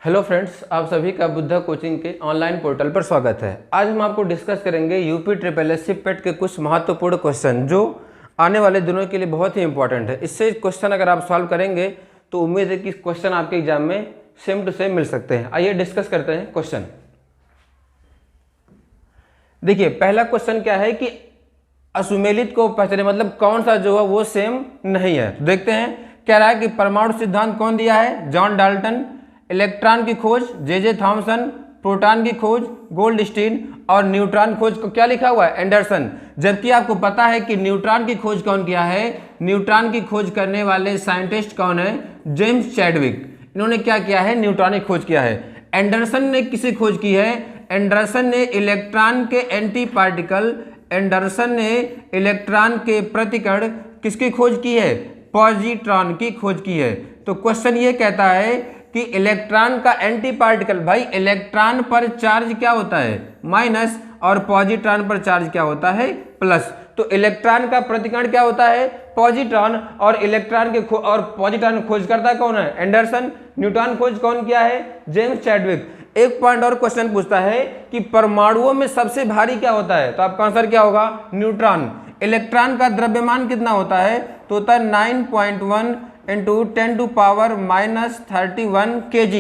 Hello friends, आप सभी का बुद्धा कोचिंग के ऑनलाइन पोर्टल पर स्वागत है। आज हम आपको डिस्कस करेंगे यूपी ट्रिपल एस सी पेट के कुछ महत्वपूर्ण क्वेश्चन जो आने वाले दिनों के लिए बहुत ही इंपॉर्टेंट है। इससे क्वेश्चन अगर आप सॉल्व करेंगे तो उम्मीद है कि क्वेश्चन आपके एग्जाम में सेम टू सेम मिल सकते हैं। आइए डिस्कस करते हैं क्वेश्चन। देखिए, पहला क्वेश्चन क्या है कि असुमेलित को पहचाने, मतलब कौन सा जो है वो सेम नहीं है। देखते हैं, कह रहा है कि परमाणु सिद्धांत कौन दिया है? John Dalton. इलेक्ट्रॉन की खोज जे थॉमसन। प्रोटॉन की खोज गोल्डस्टीन। और न्यूट्रॉन खोज को क्या लिखा हुआ है? एंडरसन। जबकि आपको पता है कि न्यूट्रॉन की खोज कौन किया है? न्यूट्रॉन की खोज करने वाले साइंटिस्ट कौन है? James Chadwick. इन्होंने क्या किया है? न्यूट्रॉन की खोज किया है। एंडरसन ने किसी खोज की है? एंडरसन ने इलेक्ट्रॉन के एंटी पार्टिकल, एंडरसन ने इलेक्ट्रॉन के प्रतिकण किसकी खोज की है? पॉजिट्रॉन की खोज की है। तो क्वेश्चन ये कहता है कि इलेक्ट्रॉन का एंटी पार्टिकल, भाई इलेक्ट्रॉन पर चार्ज क्या होता है? माइनस, और पॉजिट्रॉन पर चार्ज क्या होता है? प्लस। तो इलेक्ट्रॉन का प्रतिकण क्या होता है? पॉजिट्रॉन। और इलेक्ट्रॉन के और पॉजिट्रॉन खोज करता कौन है? एंडरसन। न्यूट्रॉन खोज कौन किया है? James Chadwick. एक पॉइंट और क्वेश्चन पूछता है कि परमाणुओं में सबसे भारी क्या होता है? तो आपका आंसर क्या होगा? न्यूट्रॉन। इलेक्ट्रॉन का द्रव्यमान कितना होता है? तो होता है 9.1 इंटू 10⁻31 kg।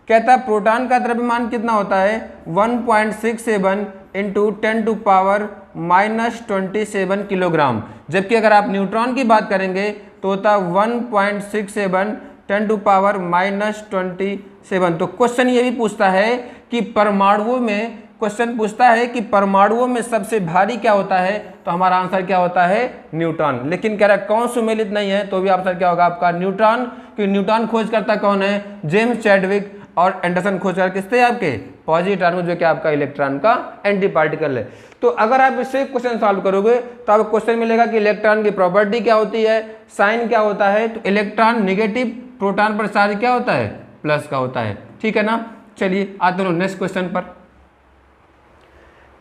कहता है प्रोटॉन का द्रव्यमान कितना होता है? 1.67 इंटू 10⁻27 किलोग्राम। जबकि अगर आप न्यूट्रॉन की बात करेंगे तो होता है 1.67 10⁻27। तो क्वेश्चन ये भी पूछता है कि परमाणुओं में, क्वेश्चन पूछता है कि परमाणुओं में सबसे भारी क्या होता है? तो हमारा आंसर क्या होता है? न्यूट्रॉन। लेकिन कह रहा है कौन सुमेलित नहीं है, तो भी आंसर क्या होगा आपका? न्यूट्रॉन। क्योंकि न्यूट्रॉन खोज करता कौन है? James Chadwick. और एंडरसन खोज कर किससे? आपके पॉजिट्रॉन, जो कि आपका इलेक्ट्रॉन का एंटी पार्टिकल है। तो अगर आप इससे क्वेश्चन सॉल्व करोगे तो आपको क्वेश्चन मिलेगा कि इलेक्ट्रॉन की प्रॉपर्टी क्या होती है, साइन क्या होता है। तो इलेक्ट्रॉन निगेटिव, प्रोटॉन पर चार्ज क्या होता है? प्लस का होता है। ठीक है ना। चलिए आते हैं नेक्स्ट क्वेश्चन पर।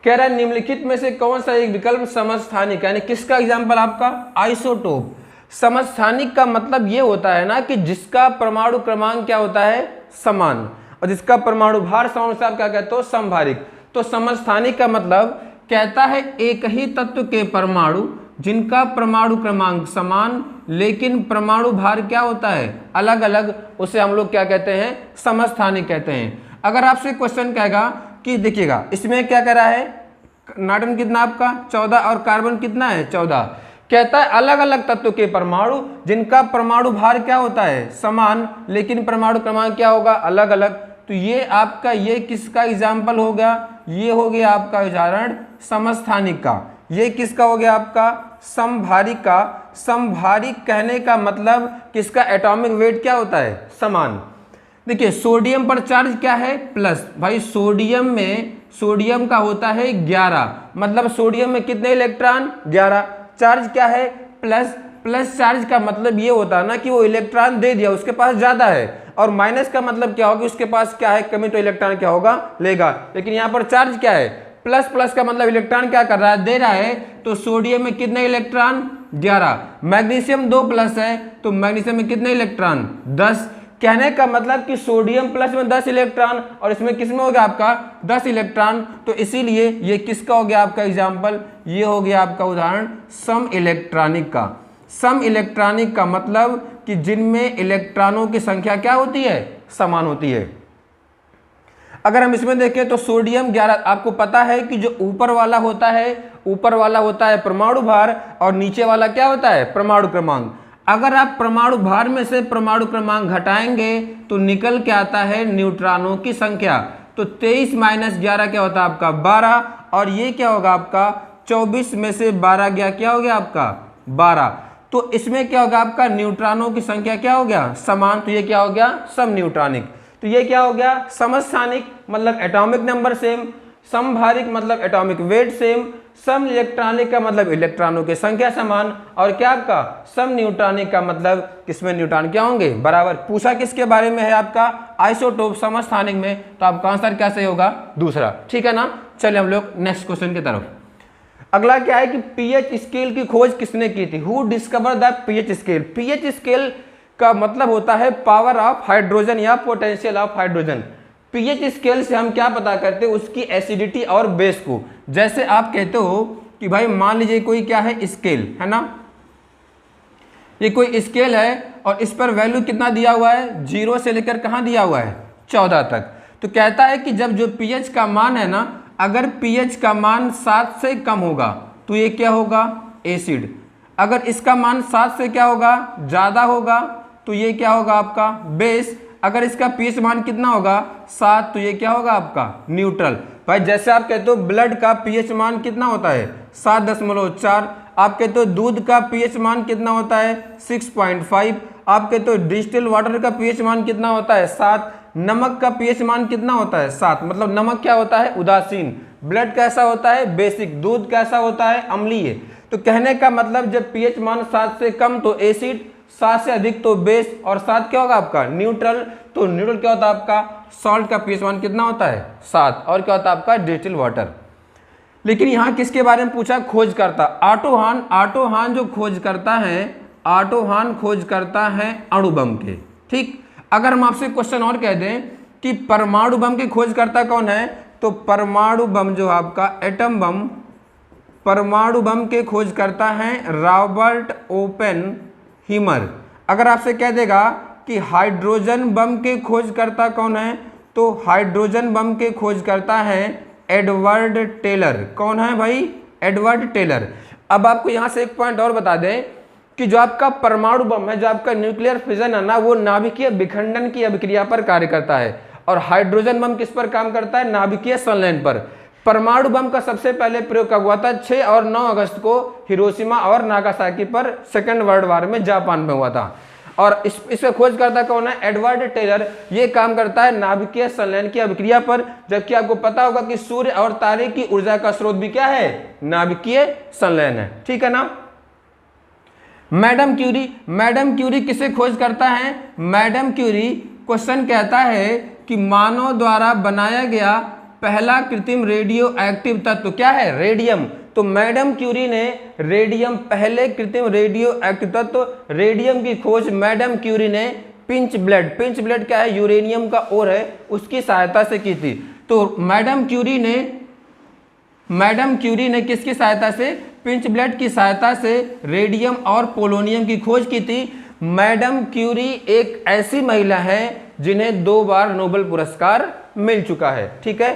कह रहा है निम्नलिखित में से कौन सा एक विकल्प समस्थानिक, यानी किसका एग्जाम्पल? आपका आइसोटोप। समस्थानिक का मतलब ये होता है ना कि जिसका परमाणु क्रमांक क्या होता है? समान, और जिसका परमाणु भार समान से आप क्या कहते हो? समभारिक। तो समस्थानिक का मतलब कहता है एक ही तत्व के परमाणु जिनका परमाणु क्रमांक समान लेकिन परमाणु भार क्या होता है? अलग अलग, उसे हम लोग क्या कहते हैं? समस्थानिक कहते हैं। अगर आपसे क्वेश्चन कहेगा कि देखिएगा इसमें क्या कह रहा है? नाइट्रोजन कितना आपका? 14, और कार्बन कितना है? 14। कहता है अलग अलग तत्व के परमाणु जिनका परमाणु भार क्या होता है? समान, लेकिन परमाणु क्रमांक क्या होगा? अलग अलग। तो ये आपका, ये किसका एग्जाम्पल हो गया? ये हो गया आपका उदाहरण समस्थानिक का। ये किसका हो गया? आपका समभारिक का। समभारिक कहने का मतलब किसका एटॉमिक वेट क्या होता है? समान। देखिए सोडियम पर चार्ज क्या है? प्लस। भाई सोडियम में, सोडियम का होता है 11, मतलब सोडियम में कितने इलेक्ट्रॉन? 11। चार्ज क्या है? प्लस। प्लस चार्ज का मतलब ये होता है ना कि वो इलेक्ट्रॉन दे दिया, उसके पास ज्यादा है। और माइनस का मतलब क्या होगा? उसके पास क्या है? कमी, तो इलेक्ट्रॉन क्या होगा? लेगा। लेकिन यहाँ पर चार्ज क्या है? प्लस। प्लस का मतलब इलेक्ट्रॉन क्या कर रहा है? दे रहा है। तो सोडियम में कितने इलेक्ट्रॉन? 11। मैग्नीशियम 2 प्लस है, तो मैग्नीशियम में कितने इलेक्ट्रॉन? 10। कहने का मतलब कि सोडियम प्लस में 10 इलेक्ट्रॉन, और इसमें किसमें हो गया आपका? 10 इलेक्ट्रॉन। तो इसीलिए ये किसका हो गया आपका एग्जाम्पल? ये हो गया आपका उदाहरण सम इलेक्ट्रॉनिक का। सम इलेक्ट्रॉनिक का मतलब कि जिनमें इलेक्ट्रॉनों की संख्या क्या होती है? समान होती है। अगर हम इसमें देखें तो सोडियम 11, आपको पता है कि जो ऊपर वाला होता है, ऊपर वाला होता है परमाणु भार, और नीचे वाला क्या होता है? परमाणु क्रमांक। अगर आप परमाणु भार में से परमाणु क्रमांक घटाएंगे तो निकल के आता है न्यूट्रॉनों की संख्या। तो 23 माइनस 11 क्या होता है आपका? 12। और ये क्या होगा आपका? 24 में से 12 गया, क्या हो गया आपका? 12। तो इसमें क्या होगा आपका? न्यूट्रॉनों की संख्या क्या हो गया? समान। तो ये क्या हो गया? सम न्यूट्रॉनिक। तो ये क्या हो गया? समस्थानिक मतलब एटॉमिक नंबर सेम, समभारिक मतलब एटॉमिक वेट सेम, सम इलेक्ट्रॉनिक का मतलब इलेक्ट्रॉनों की संख्या समान, और क्या आपका? सम न्यूट्रॉनिक का मतलब किसमें न्यूट्रॉन क्या होंगे? बराबर। पूछा किसके बारे में है? आपका आइसोटोप समस्थानिक में। तो आपका आंसर क्या सही होगा? दूसरा। ठीक है ना। चलिए हम लोग नेक्स्ट क्वेश्चन की तरफ। अगला क्या है कि पीएच स्केल की खोज किसने की थी? Who discover the pH scale? PH scale का मतलब होता है पावर ऑफ हाइड्रोजन या potential of hydrogen. PH scale से हम क्या पता करते हैं, उसकी एसिडिटी और बेस को। जैसे आप कहते हो कि भाई मान लीजिए कोई क्या है, स्केल है ना, ये कोई स्केल है और इस पर वैल्यू कितना दिया हुआ है, 0 से लेकर कहाँ दिया हुआ है, 14 तक। तो कहता है कि जब जो पीएच का मान है ना, अगर पीएच का मान 7 से कम होगा तो ये क्या होगा, एसिड। अगर इसका मान 7 से क्या होगा, ज़्यादा होगा तो ये क्या होगा आपका बेस। अगर इसका पीएच मान कितना होगा, 7, तो ये क्या होगा आपका न्यूट्रल। भाई जैसे आप कहते हो ब्लड का पीएच मान कितना होता है, 7.4। आप कहते हो दूध का पीएच मान कितना होता है, 6.5। आप कहते हो डिस्टिल वाटर का पीएच मान कितना होता है, 7। नमक का पीएच मान कितना होता है, 7। मतलब नमक क्या होता है, उदासीन। ब्लड कैसा होता है, बेसिक। दूध कैसा होता है, अम्लीय। तो कहने का मतलब जब पीएच मान 7 से कम तो एसिड, 7 से अधिक तो बेस, और 7 क्या होगा आपका न्यूट्रल। तो न्यूट्रल क्या होता है आपका, सॉल्ट का पीएच मान कितना होता है, 7। और क्या होता है आपका, डिस्टिल वाटर। लेकिन यहाँ किसके बारे में पूछा, खोज करता ऑटो हान। ऑटो हान जो खोज करता है, ऑटो हान खोज करता है अणु बम के। ठीक, अगर हम आपसे क्वेश्चन और कह दें कि परमाणु बम के खोज करता कौन है, तो परमाणु बम जो आपका एटम बम, परमाणु बम के खोज करता है रॉबर्ट ओपेनहीमर। अगर आपसे कह देगा कि हाइड्रोजन बम के खोज करता कौन है, तो हाइड्रोजन बम के खोज करता है एडवर्ड टेलर। कौन है भाई, एडवर्ड टेलर। अब आपको यहाँ से एक पॉइंट और बता दें कि जो आपका परमाणु बम है, जो आपका न्यूक्लियर फिजन है ना, वो नाभिकीय विखंडन की अभिक्रिया पर कार्य करता है। और हाइड्रोजन बम किस पर काम करता है, नाभिकीय संलयन पर। परमाणु बम का सबसे पहले प्रयोग कब हुआ था, 6 और 9 अगस्त को हिरोशिमा और नागासाकी पर सेकेंड वर्ल्ड वॉर में जापान में हुआ था। और इसमें खोज करता कौन है, एडवर्ड टेलर। ये काम करता है नाभिकीय संलयन की अभिक्रिया पर। जबकि आपको पता होगा कि सूर्य और तारे की ऊर्जा का स्रोत भी क्या है, नाभिकीय संलयन है। ठीक है ना। मैडम क्यूरी, मैडम क्यूरी किसे खोज करता है, मैडम क्यूरी क्वेश्चन कहता है कि मानव द्वारा बनाया गया पहला कृत्रिम रेडियो एक्टिव तत्व क्या है, रेडियम। तो मैडम क्यूरी ने रेडियम, पहले कृत्रिम रेडियो एक्टिव तत्व रेडियम की खोज मैडम क्यूरी ने पिंच ब्लड, पिंच ब्लड क्या है, यूरेनियम का ओर है, उसकी सहायता से की थी। तो मैडम क्यूरी ने किसकी सहायता से, पिंच ब्लड की सहायता से रेडियम और पोलोनियम की खोज की थी। मैडम क्यूरी एक ऐसी महिला है जिन्हें 2 बार नोबेल पुरस्कार मिल चुका है। ठीक है,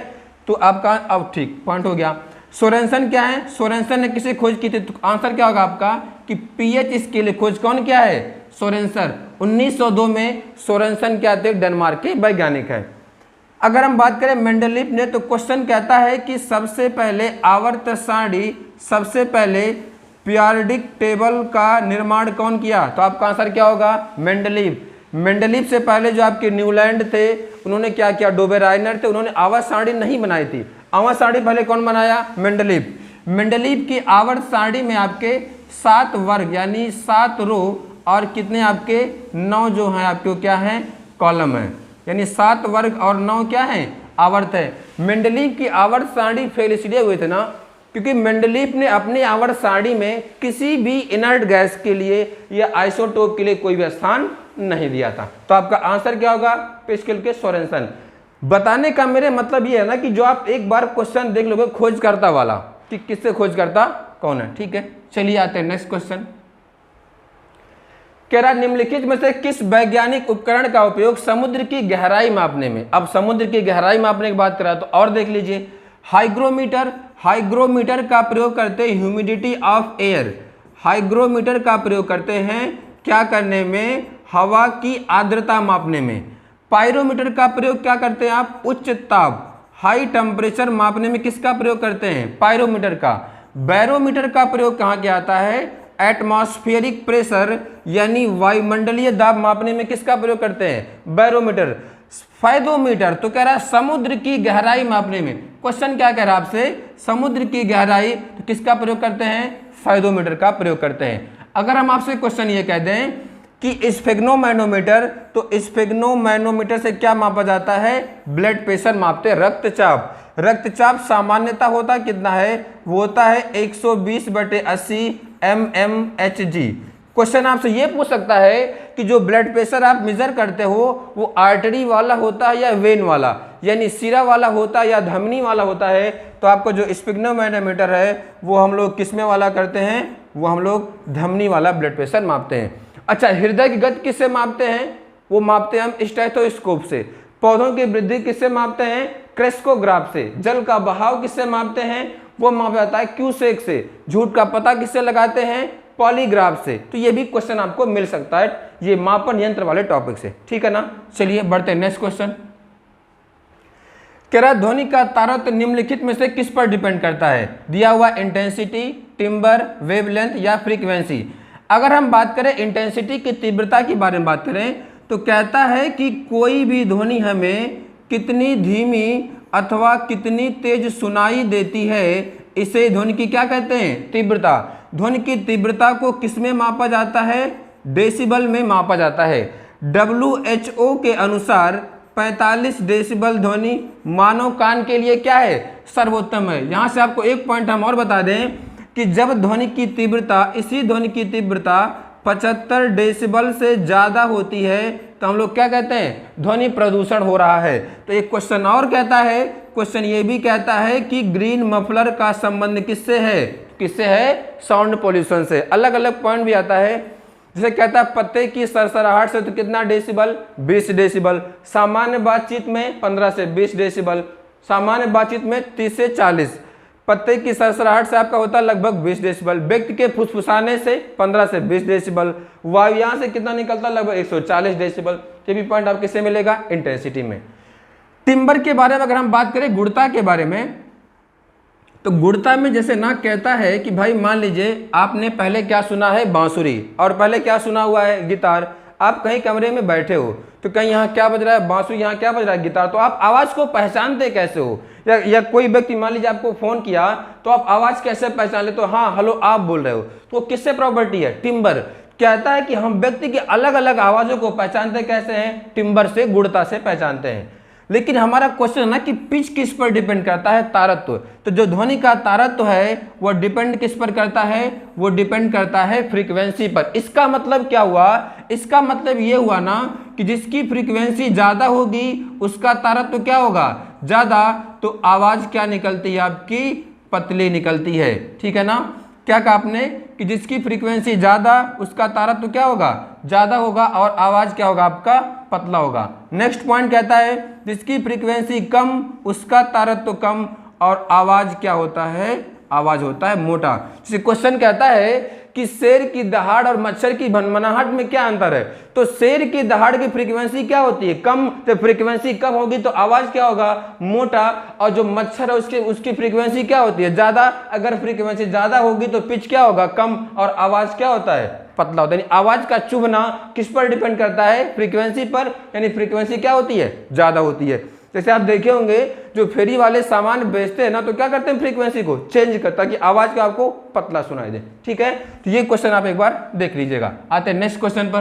तो आपका अब ठीक पॉइंट हो गया। सोरेनसन क्या है, सोरेनसन ने किसे खोज की थी, तो आंसर क्या होगा आपका कि पीएच स्केल खोज कौन क्या है, सोरेनसन। 1902 में सोरेनसन क्या थे, डेनमार्क के वैज्ञानिक है। अगर हम बात करें मेंडलीफ ने, तो क्वेश्चन कहता है कि सबसे पहले आवर्त सारणी, सबसे पहले पीरियडिक टेबल का निर्माण कौन किया, तो आपका आंसर क्या होगा, मेंडलीफ। मेंडलीफ से पहले जो आपके न्यूलैंड थे, उन्होंने क्या किया, डोबेराइनर थे, उन्होंने आवर्त सारणी नहीं बनाई थी। आवर्त सारणी पहले कौन बनाया, मेंडलीफ। मेंडलीफ की आवर्त सारणी में आपके 7 वर्ग यानी 7 रो और कितने आपके 9 जो हैं आपके क्या है, कॉलम है, यानी 7 वर्ग और 9 क्या है, आवर्त है। मेंडलीफ की आवर्त सारणी फेल इसलिए हुए थे ना, क्योंकि मेंडलीफ ने अपनी आवर्त सारणी में किसी भी इनर्ट गैस के लिए या आइसोटोप के लिए कोई भी स्थान नहीं दिया था। तो आपका आंसर क्या होगा, पेस्केल के सोरेनसन। बताने का मेरे मतलब ये है ना कि जो आप एक बार क्वेश्चन देख लोगे खोजकर्ता वाला कि किससे खोजकर्ता कौन है। ठीक है, चलिए आते हैं नेक्स्ट क्वेश्चन। कह रहा निम्नलिखित में से किस वैज्ञानिक उपकरण का उपयोग समुद्र की गहराई मापने में, अब समुद्र की गहराई मापने की बात करा तो और देख लीजिए, हाइग्रोमीटर, हाइग्रोमीटर का प्रयोग करते हैं ह्यूमिडिटी ऑफ एयर, हाइग्रोमीटर का प्रयोग करते हैं क्या करने में, हवा की आर्द्रता मापने में। पायरोमीटर का प्रयोग क्या करते हैं आप, उच्च ताप, हाई टेम्परेचर मापने में किसका प्रयोग करते हैं, पायरोमीटर का। बैरोमीटर का प्रयोग कहाँ किया जाता है, एटमॉस्फेरिक प्रेशर यानी वायुमंडलीय दाब मापने में किसका प्रयोग करते हैं, बैरोमीटर। फायदोमीटर तो कह रहा है समुद्र की गहराई मापने में, क्वेश्चन क्या कह रहा है आपसे, समुद्र की गहराई, तो किसका प्रयोग करते हैं, फायदोमीटर का प्रयोग करते हैं। अगर हम आपसे क्वेश्चन ये कह दें कि स्फेग्नोमैनोमीटर, तो स्फेग्नोमैनोमीटर से क्या मापा जाता है, ब्लड प्रेशर मापते हैं, रक्तचाप। रक्तचाप सामान्यता होता कितना है, वो होता है 120/80 mmHg। क्वेश्चन आपसे ये पूछ सकता है कि जो ब्लड प्रेशर आप मेजर करते हो वो आर्टरी वाला होता है या वेन वाला, यानी सिरा वाला होता है या धमनी वाला होता है। तो आपको जो स्पिग्नोमेनोमीटर है वो हम लोग किसमें वाला करते हैं, वो हम लोग धमनी वाला ब्लड प्रेशर मापते हैं। अच्छा, हृदय की गति किससे मापते हैं, वो मापते हैं हम स्टेथोस्कोप से। पौधों की वृद्धि किससे मापते हैं, क्रेस्कोग्राफ से। जल का बहाव किससे मापते हैं, वो मापा जाता है क्यूसेक से। झूठ का पता किससे लगाते हैं, पॉलीग्राफ से। तो ये भी क्वेश्चन आपको मिल सकता है ये मापन यंत्र वाले टॉपिक से, ठीक है ना। चलिए बढ़ते हैं नेक्स्ट क्वेश्चन। कह रहा ध्वनि का तारतम्य निम्नलिखित में से किस पर डिपेंड करता है, दिया हुआ इंटेंसिटी, टिम्बर, वेवलेंथ या फ्रीक्वेंसी। अगर हम बात करें इंटेंसिटी की तीव्रता के बारे में बात करें तो कहता है कि कोई भी ध्वनि हमें कितनी धीमी अथवा कितनी तेज सुनाई देती है, इसे ध्वनि की क्या कहते हैं, तीव्रता। ध्वनि की तीव्रता को किस में मापा जाता है, डेसिबल में मापा जाता है। WHO के अनुसार 45 डेसिबल ध्वनि मानव कान के लिए क्या है, सर्वोत्तम है। यहाँ से आपको एक पॉइंट हम और बता दें कि जब ध्वनि की तीव्रता, इसी ध्वनि की तीव्रता 75 डेसिबल से ज़्यादा होती है तो हम लोग क्या कहते हैं, ध्वनि प्रदूषण हो रहा है। तो एक क्वेश्चन और कहता है, क्वेश्चन ये भी कहता है कि ग्रीन मफलर का संबंध किससे है, किससे है, साउंड पोल्यूशन से। अलग अलग पॉइंट भी आता है, जैसे कहता है पत्ते की सरसराहट से तो कितना डेसिबल, 20 डेसिबल। सामान्य बातचीत में 15 से 20 डेसिबल, सामान्य बातचीत में 30 से 40। पत्ते की सरसराहट से आपका होता है लगभग 20 डेसिबल। व्यक्ति के फुसफुसाने से 15 से 20 डेसिबल। वायुयान से कितना निकलता है, लगभग 140 डेसिबल। ये भी पॉइंट आप किससे मिलेगा, इंटेंसिटी में। टिम्बर के बारे में अगर हम बात करें, गुणता के बारे में, तो गुणता में जैसे ना कहता है कि भाई मान लीजिए आपने पहले क्या सुना है, बांसुरी, और पहले क्या सुना हुआ है, गिटार। आप कहीं कमरे में बैठे हो तो कहीं यहाँ क्या बज रहा है, बांसुरी, यहाँ क्या बज रहा है, गिटार। तो आप आवाज़ को पहचानते कैसे हो, या कोई व्यक्ति मान लीजिए आपको फोन किया तो आप आवाज़ कैसे पहचान ले, तो हाँ हेलो आप बोल रहे हो, तो किससे प्रॉपर्टी है, टिम्बर। कहता है कि हम व्यक्ति की अलग अलग आवाज़ों को पहचानते कैसे हैं, टिम्बर से, गुणता से पहचानते हैं। लेकिन हमारा क्वेश्चन है ना कि पिच किस पर डिपेंड करता है, तारत्व। तो जो ध्वनि का तारत्व है वो डिपेंड किस पर करता है, वो डिपेंड करता है फ्रीक्वेंसी पर। इसका मतलब क्या हुआ, इसका मतलब ये हुआ ना कि जिसकी फ्रीक्वेंसी ज़्यादा होगी उसका तारत्व क्या होगा, ज़्यादा। तो आवाज़ क्या निकलती है आपकी, पतली निकलती है, ठीक है ना। क्या कहा आपने कि जिसकी फ्रीक्वेंसी ज़्यादा उसका तारत्व क्या होगा, ज़्यादा होगा, और आवाज़ क्या होगा आपका, पतला होगा। नेक्स्ट पॉइंट कहता है जिसकी फ्रीक्वेंसी कम उसका तारत्व कम, और आवाज़ क्या होता है, आवाज़ होता है मोटा। जैसे क्वेश्चन कहता है कि शेर की दहाड़ और मच्छर की भनभनाहट में क्या अंतर है, तो शेर की दहाड़ की फ्रीक्वेंसी क्या होती है, कम। तो फ्रीक्वेंसी कम होगी तो आवाज़ क्या होगा, मोटा। और जो मच्छर है उसकी फ्रीक्वेंसी क्या होती है, ज़्यादा। अगर फ्रीक्वेंसी ज़्यादा होगी तो पिच क्या होगा, कम, और आवाज़ क्या होता है, पतला होता है। यानी आवाज़ का चुभना किस पर डिपेंड करता है, फ्रीक्वेंसी पर। यानी फ्रीक्वेंसी क्या होती है, ज़्यादा होती है। जैसे आप देखे होंगे जो फेरी वाले सामान बेचते हैं ना, तो क्या करते हैं, फ्रीक्वेंसी को चेंज करता ताकि आवाज का आपको पतला सुनाई दे, ठीक है। तो ये क्वेश्चन आप एक बार देख लीजिएगा। आते हैं नेक्स्ट क्वेश्चन पर।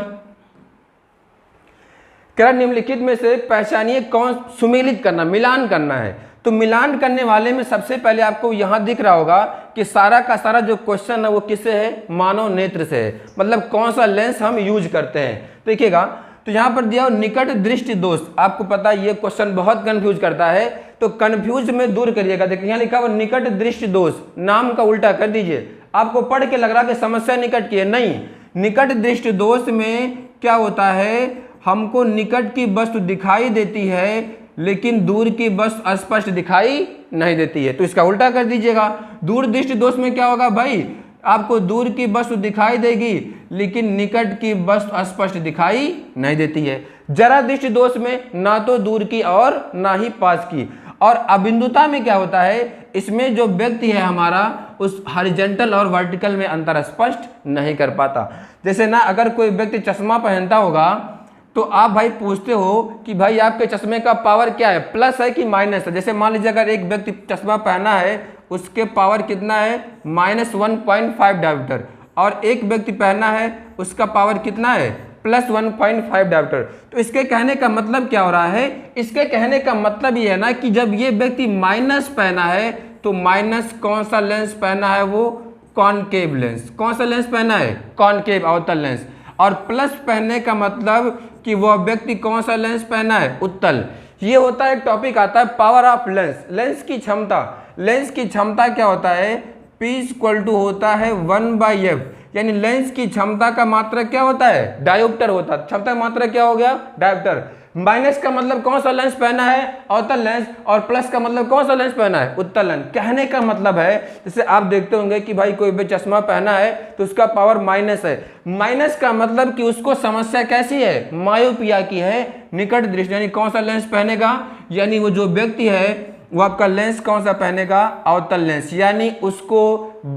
क्या निम्नलिखित में से पहचानिए कौन, सुमेलित करना, मिलान करना है। तो मिलान करने वाले में सबसे पहले आपको यहां दिख रहा होगा कि सारा का सारा जो क्वेश्चन है वो किससे है, मानव नेत्र से है। मतलब कौन सा लेंस हम यूज करते हैं। देखिएगा तो यहाँ पर दिया निकट दृष्टि दोष। आपको पता है ये क्वेश्चन बहुत कंफ्यूज करता है, तो कंफ्यूज में दूर करिएगा। देखिए यहाँ लिखा हुआ निकट दृष्टि दोष, नाम का उल्टा कर दीजिए। आपको पढ़ के लग रहा है कि समस्या निकट की है, नहीं। निकट दृष्टि दोष में क्या होता है, हमको निकट की वस्तु दिखाई देती है लेकिन दूर की वस्तु स्पष्ट दिखाई नहीं देती है। तो इसका उल्टा कर दीजिएगा। दूर दृष्टि दोष में क्या होगा भाई, आपको दूर की वस्तु दिखाई देगी लेकिन निकट की वस्तु स्पष्ट दिखाई नहीं देती है। जरा दृष्टि दोष में ना तो दूर की और ना ही पास की। और अबिंदुता में क्या होता है, इसमें जो व्यक्ति है हमारा उस हॉरिजॉन्टल और वर्टिकल में अंतर स्पष्ट नहीं कर पाता। जैसे ना अगर कोई व्यक्ति चश्मा पहनता होगा तो आप भाई पूछते हो कि भाई आपके चश्मे का पावर क्या है, प्लस है कि माइनस है। जैसे मान लीजिए अगर एक व्यक्ति चश्मा पहना है उसके पावर कितना है, -1.5 डायोमीटर, और एक व्यक्ति पहना है उसका पावर कितना है, +1.5 डायोमीटर। तो इसके कहने का मतलब क्या हो रहा है, इसके कहने का मतलब ये है ना कि जब ये व्यक्ति माइनस पहना है तो माइनस कौन सा लेंस पहना है, वो कॉनकेव लेंस। कौन सा लेंस पहना है? कॉनकेव, अवतल लेंस। और प्लस पहनने का मतलब कि वह व्यक्ति कौन सा लेंस पहना है? उत्तल। ये होता है, टॉपिक आता है पावर ऑफ लेंस, लेंस की क्षमता। लेंस की क्षमता क्या होता है? P इक्वल टू होता है 1/f, यानी लेंस की क्षमता का मात्रक क्या होता है? डायोप्टर होता है। क्षमता का मात्रक क्या हो गया? डायोप्टर। माइनस का मतलब कौन सा लेंस पहना है? अवतल लेंस। और प्लस का मतलब कौन सा लेंस पहना है? उत्तल लेंस। कहने का मतलब है, जैसे आप देखते होंगे कि भाई कोई भी चश्मा पहना है तो उसका पावर माइनस है। माइनस का मतलब कि उसको समस्या कैसी है? मायोपिया की है, निकट दृष्टि। यानी कौन सा लेंस पहनेगा? यानी वो जो व्यक्ति है वो आपका लेंस कौन सा पहनेगा? अवतल लेंस। यानी उसको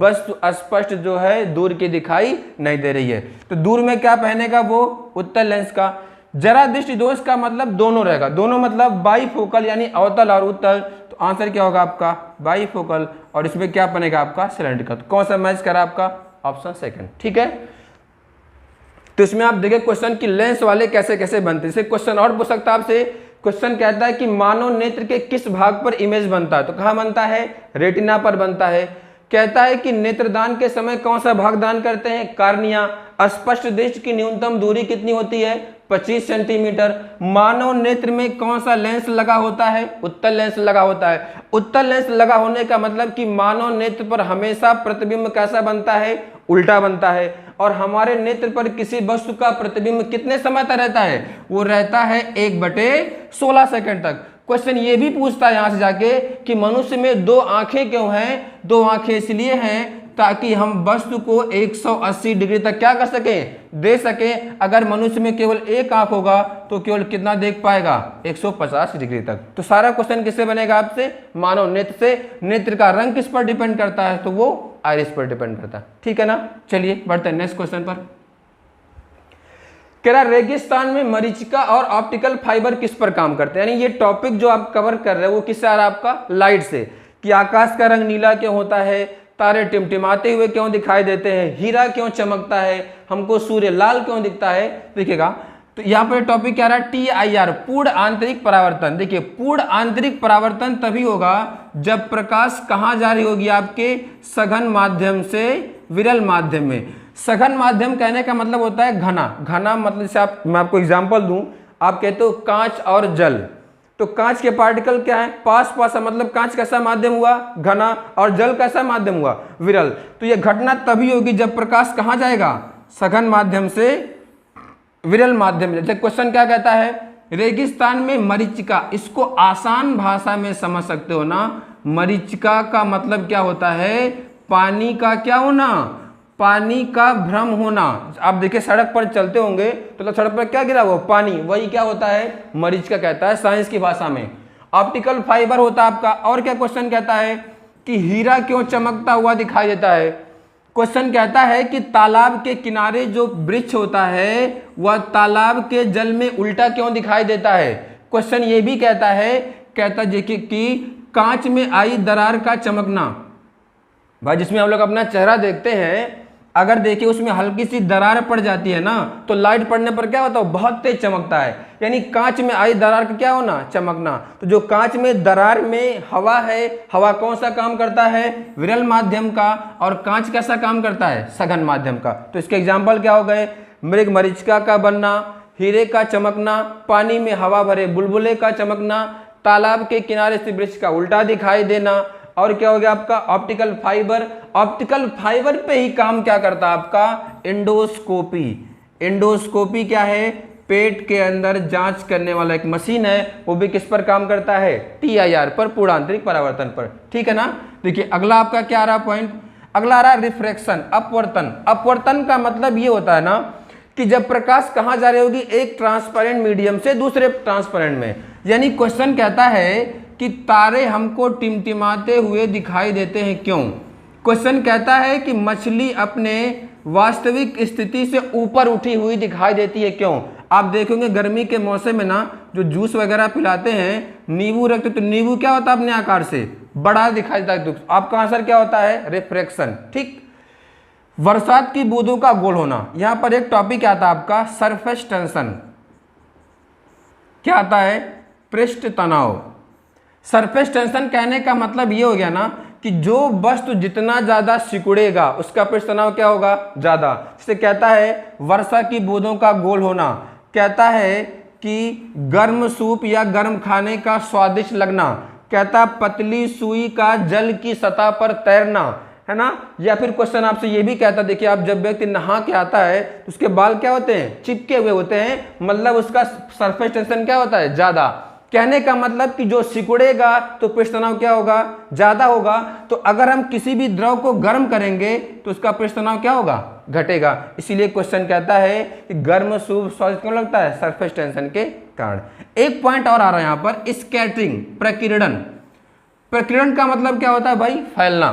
वस्तु स्पष्ट जो है दूर की दिखाई नहीं दे रही है, तो दूर में क्या पहनेगा? वो उत्तल लेंस का। जरा दृष्टि दोष का मतलब दोनों रहेगा, दोनों मतलब बाईफोकल, यानी अवतल और उत्तल। तो आंसर क्या होगा आपका? बाईफोकल। और इसमें क्या बनेगा आपका? सिलेंड्रिकल। कौन सा मैच करा आपका? Option second. ठीक है, तो इसमें आप देखिए क्वेश्चन की लेंस वाले कैसे कैसे बनते हैं। इसे क्वेश्चन और पूछ सकता है आपसे। क्वेश्चन कहता है कि मानव नेत्र के किस भाग पर इमेज बनता है? तो कहाँ बनता है? रेटिना पर बनता है। कहता है कि नेत्रदान के समय कौन सा भाग दान करते हैं? कार्निया। स्पष्ट दृष्टि की न्यूनतम दूरी कितनी होती है? 25 सेंटीमीटर। मानव नेत्र में कौन सा लेंस लगा होता है? उत्तल लेंस लगा होता है। उत्तल लेंस लगा होने का मतलब कि मानव नेत्र पर हमेशा प्रतिबिंब कैसा बनता है? उल्टा बनता है। और हमारे नेत्र पर किसी वस्तु का प्रतिबिंब कितने समय तक रहता है? वो रहता है 1/16 सेकंड तक। क्वेश्चन ये भी पूछता है यहां से जाके कि मनुष्य में 2 आंखें क्यों हैं? 2 आंखें इसलिए हैं ताकि हम वस्तु को 180 डिग्री तक क्या कर सकें? दे सकें। अगर मनुष्य में केवल एक आंख होगा तो केवल कितना देख पाएगा? 150 डिग्री तक। तो सारा क्वेश्चन किससे बनेगा आपसे? मानव नेत्र से। नेत्र का रंग किस पर डिपेंड करता है? तो वो आइरिस पर डिपेंड करता है। ठीक है ना, चलिए बढ़ते हैं नेक्स्ट क्वेश्चन पर। कह रहा रेगिस्तान में मरीचिका और ऑप्टिकल फाइबर किस पर काम करते हैं? यानी ये टॉपिक जो आप कवर कर रहे हैं वो किससे आ रहा है आपका? लाइट से। कि आकाश का रंग नीला क्यों होता है? तारे टिमटिमाते हुए क्यों दिखाई देते हैं? हीरा क्यों चमकता है? हमको सूर्य लाल क्यों दिखता है? देखिएगा, तो यहाँ पर टॉपिक क्या रहा? TIR, पूर्ण आंतरिक परावर्तन। देखिए, पूर्ण आंतरिक परावर्तन तभी होगा जब प्रकाश कहाँ जारी होगी? आपके सघन माध्यम से विरल माध्यम में। सघन माध्यम कहने का मतलब होता है घना। घना मतलब जैसे मैं आपको एग्जांपल दूं, आप कहते हो कांच और जल, तो कांच के पार्टिकल क्या है? पास पास, मतलब कांच कैसा माध्यम हुआ? घना। और जल कैसा माध्यम हुआ? विरल। तो यह घटना तभी होगी जब प्रकाश कहाँ जाएगा? सघन माध्यम से विरल माध्यम। जैसे क्वेश्चन क्या कहता है? रेगिस्तान में मरीचिका, इसको आसान भाषा में समझ सकते हो ना। मरीचिका का मतलब क्या होता है? पानी का क्या होना? पानी का भ्रम होना। आप देखिए सड़क पर चलते होंगे तो सड़क पर क्या गिरा हुआ? पानी। वही क्या होता है? मरीचिका कहता है साइंस की भाषा में। ऑप्टिकल फाइबर होता है आपका। और क्या क्वेश्चन कहता है कि हीरा क्यों चमकता हुआ दिखाई देता है? क्वेश्चन कहता है कि तालाब के किनारे जो वृक्ष होता है वह तालाब के जल में उल्टा क्यों दिखाई देता है? क्वेश्चन ये भी कहता है, कहता है कि कांच में आई दरार का चमकना। भाई जिसमें हम लोग अपना चेहरा देखते हैं, अगर देखिए उसमें हल्की सी दरार पड़ जाती है ना तो लाइट पड़ने पर क्या होता है? बहुत तेज चमकता है। यानी कांच में आई दरार का क्या होना? चमकना। तो जो कांच में दरार में हवा है, हवा कौन सा काम करता है? विरल माध्यम का। और कांच कैसा काम करता है? सघन माध्यम का। तो इसके एग्जाम्पल क्या हो गए? मृग मरीचिका का बनना, हीरे का चमकना, पानी में हवा भरे बुलबुले का चमकना, तालाब के किनारे से वृक्ष का उल्टा दिखाई देना। और क्या हो गया आपका? Optical fibre. ऑप्टिकल फाइबर पे ही काम क्या करता है आपका? एंडोस्कोपी। एंडोस्कोपी क्या है? पेट के अंदर जांच करने वाला एक मशीन है, वो भी किस पर काम करता है? TIR पर, पूर्ण आंतरिक परावर्तन पर। ठीक है ना। देखिए अगला आपका क्या आ रहा पॉइंट? अगला आ रहा है रिफ्रैक्शन, अपवर्तन। अपवर्तन का मतलब ये होता है ना कि जब प्रकाश कहाँ जा रही होगी? एक ट्रांसपेरेंट मीडियम से दूसरे ट्रांसपेरेंट में। यानी क्वेश्चन कहता है कि तारे हमको टिमटिमाते हुए दिखाई देते हैं, क्यों? क्वेश्चन कहता है कि मछली अपने वास्तविक स्थिति से ऊपर उठी हुई दिखाई देती है, क्यों? आप देखेंगे गर्मी के मौसम में ना जो जूस वगैरह पिलाते हैं, नींबू रखते तो नींबू क्या होता है? अपने आकार से बड़ा दिखाई देता है। आपका आंसर क्या होता है? रिफ्रैक्शन। ठीक। बरसात की बूंदों का गोल होना। यहां पर एक टॉपिक आता है आपका सरफेस टेंशन। क्या आता है? पृष्ठ तनाव। सरफेस टेंशन कहने का मतलब ये हो गया ना कि जो वस्तु जितना ज्यादा सिकुड़ेगा उसका पृष्ठ तनाव क्या होगा, ज्यादा। जिसे कहता है वर्षा की बूंदों का गोल होना, कहता है कि गर्म सूप या गर्म खाने का स्वादिष्ट लगना, कहता पतली सुई का जल की सतह पर तैरना, है ना। या फिर क्वेश्चन आपसे ये भी कहता, देखिए आप जब व्यक्ति नहा के आता है तो उसके बाल क्या होते हैं, चिपके हुए होते हैं, मतलब उसका सरफेस टेंशन क्या होता है, ज्यादा। कहने का मतलब कि जो सिकुड़ेगा तो पृष्ठ तनाव क्या होगा, ज्यादा होगा। तो अगर हम किसी भी द्रव को गर्म करेंगे तो उसका पृष्ठ तनाव क्या होगा, घटेगा। इसीलिए क्वेश्चन कहता है कि गर्म सूप स्वादिष्ट क्यों लगता है, सरफेस टेंशन के कारण। एक पॉइंट और आ रहा है यहां पर, स्कैटरिंग, प्रकीर्णन। प्रकीर्णन का मतलब क्या होता है भाई, फैलना।